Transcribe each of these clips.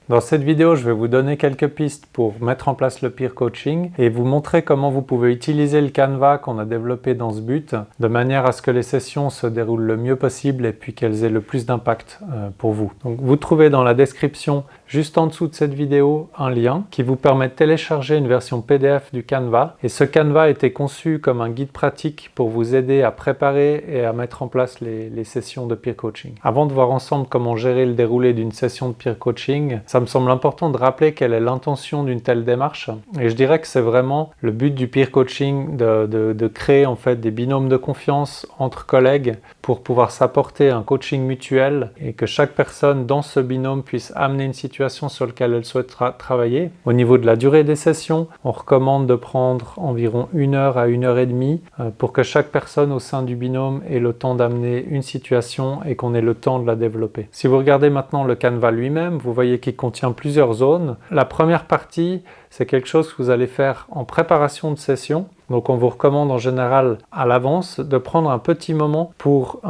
Dans cette vidéo, je vais vous donner quelques pistes pour mettre en place le peer coaching et vous montrer comment vous pouvez utiliser le Canva qu'on a développé dans ce but de manière à ce que les sessions se déroulent le mieux possible et puis qu'elles aient le plus d'impact pour vous. Donc, vous trouvez dans la description, juste en dessous de cette vidéo, un lien qui vous permet de télécharger une version PDF du Canva. Et ce Canva a été conçu comme un guide pratique pour vous aider à préparer et à mettre en place les sessions de peer coaching. Avant de voir ensemble comment gérer le déroulé d'une session de peer coaching, ça me semble important de rappeler quelle est l'intention d'une telle démarche. Et je dirais que c'est vraiment le but du peer coaching de créer en fait des binômes de confiance entre collègues pour pouvoir s'apporter un coaching mutuel et que chaque personne dans ce binôme puisse amener une situation sur laquelle elle souhaite travailler. Au niveau de la durée des sessions, on recommande de prendre environ 1 heure à 1 heure et demie pour que chaque personne au sein du binôme ait le temps d'amener une situation et qu'on ait le temps de la développer. Si vous regardez maintenant le Canva lui-même, vous voyez qu'il contient plusieurs zones. La première partie, c'est quelque chose que vous allez faire en préparation de session. Donc on vous recommande en général à l'avance de prendre un petit moment pour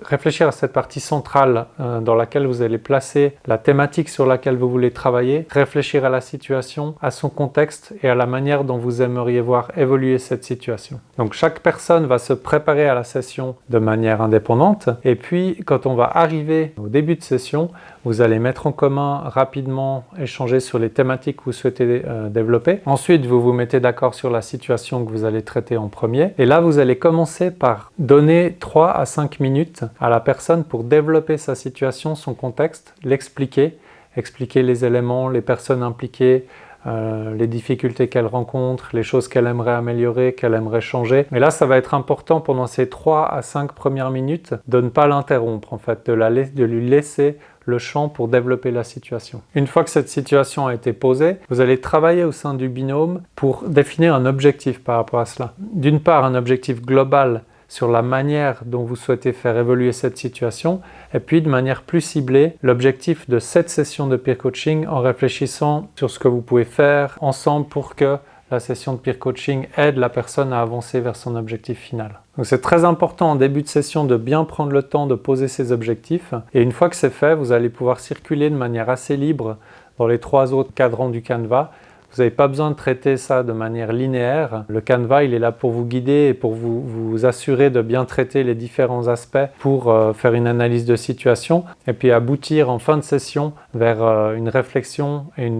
réfléchir à cette partie centrale dans laquelle vous allez placer la thématique sur laquelle vous voulez travailler, réfléchir à la situation, à son contexte et à la manière dont vous aimeriez voir évoluer cette situation. Donc chaque personne va se préparer à la session de manière indépendante et puis quand on va arriver au début de session, vous allez mettre en commun rapidement, échanger sur les thématiques que vous souhaitez développer. Ensuite, vous vous mettez d'accord sur la situation que vous allez traiter en premier. Et là, vous allez commencer par donner 3 à 5 minutes à la personne pour développer sa situation, son contexte, l'expliquer, expliquer les éléments, les personnes impliquées, les difficultés qu'elle rencontre, les choses qu'elle aimerait améliorer, qu'elle aimerait changer. Mais là, ça va être important pendant ces 3 à 5 premières minutes de ne pas l'interrompre, en fait, de lui laisser le champ pour développer la situation. Une fois que cette situation a été posée, vous allez travailler au sein du binôme pour définir un objectif par rapport à cela. D'une part, un objectif global sur la manière dont vous souhaitez faire évoluer cette situation, et puis de manière plus ciblée, l'objectif de cette session de peer coaching en réfléchissant sur ce que vous pouvez faire ensemble pour que la session de peer coaching aide la personne à avancer vers son objectif final. Donc c'est très important en début de session de bien prendre le temps de poser ses objectifs et une fois que c'est fait, vous allez pouvoir circuler de manière assez libre dans les 3 autres cadrans du Canva. Vous n'avez pas besoin de traiter ça de manière linéaire. Le Canva, il est là pour vous guider et pour vous assurer de bien traiter les différents aspects pour faire une analyse de situation et puis aboutir en fin de session vers une réflexion et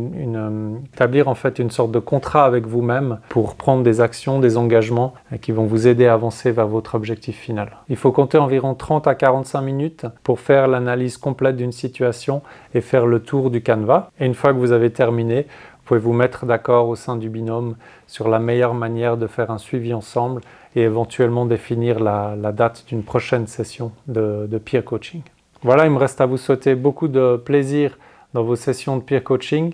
établir en fait une sorte de contrat avec vous-même pour prendre des actions, des engagements qui vont vous aider à avancer vers votre objectif final. Il faut compter environ 30 à 45 minutes pour faire l'analyse complète d'une situation et faire le tour du Canva. Et une fois que vous avez terminé, vous pouvez vous mettre d'accord au sein du binôme sur la meilleure manière de faire un suivi ensemble et éventuellement définir la date d'une prochaine session de peer coaching. Voilà, il me reste à vous souhaiter beaucoup de plaisir dans vos sessions de peer coaching.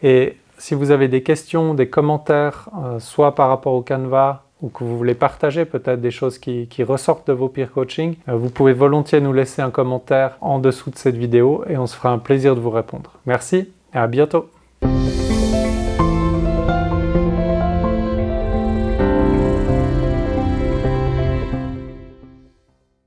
Et si vous avez des questions, des commentaires, soit par rapport au Canva ou que vous voulez partager peut-être des choses qui ressortent de vos peer coaching, vous pouvez volontiers nous laisser un commentaire en dessous de cette vidéo et on se fera un plaisir de vous répondre. Merci et à bientôt.